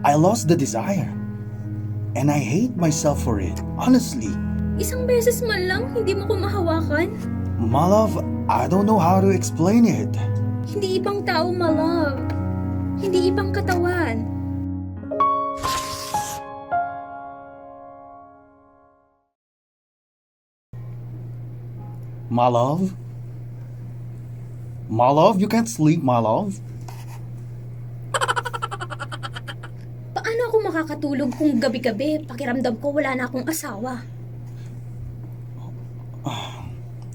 I lost the desire. And I hate myself for it, honestly. Isang beses man lang, hindi mo ko mahawakan. My love, I don't know how to explain it. Hindi ibang tao, my love. Hindi ibang katawan. My love? My love, you can't sleep, my love. Paano ako makakatulog kung gabi-gabi pakiramdam ko wala na akong asawa?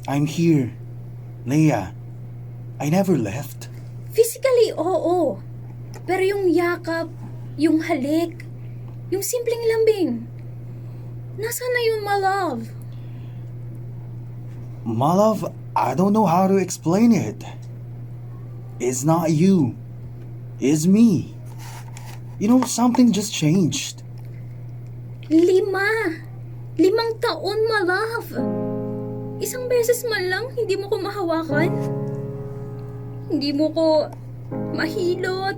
I'm here. Leia, I never left. Physically, oo. Pero yung yakap, yung halik, yung simpleng lambing, nasaan na yun, my love? My love, I don't know how to explain it. It's not you. It's me. You know, something just changed. 5 taon, my love. Isang beses man lang, hindi mo ko mahawakan. Hindi mo ko mahilot.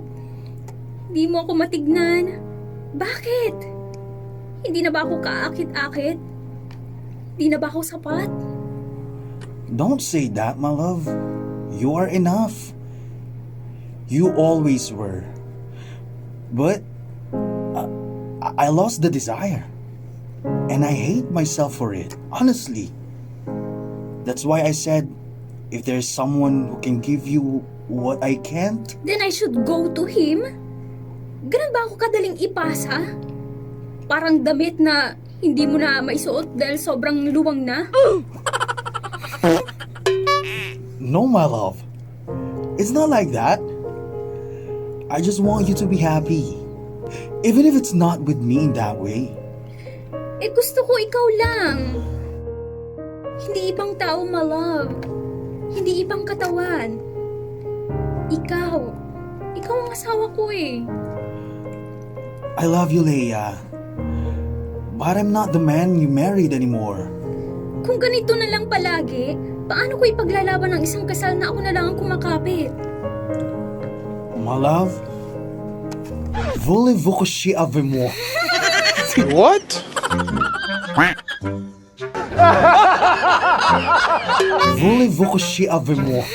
Hindi mo ako matignan. Bakit? Hindi na ba ako kaakit-akit? Hindi na ba ako sapat? Don't say that, my love. You are enough. You always were. But I lost the desire. And I hate myself for it, honestly. That's why I said, if there's someone who can give you what I can't, Then I should go to him? Ganun ba ako kadaling ipasa? Parang damit na hindi mo na maisuot dahil sobrang luwang na? no, my love. It's not like that. I just want you to be happy. Even if it's not with me in that way. Eh gusto ko ikaw lang. Hindi ibang tao, my love. Hindi ibang katawan. Ikaw. Ikaw ang asawa ko eh. I love you, Leia. But I'm not the man you married anymore. Kung ganito na lang palagi, paano ko ipaglalaban ng isang kasal na ako na lang ang kumakapit? My love, voulez-vous coucher avec moi? What? Voulez-vous coucher avec moi?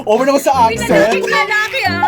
Over naman sa accent. Pinanaging lalaki ah!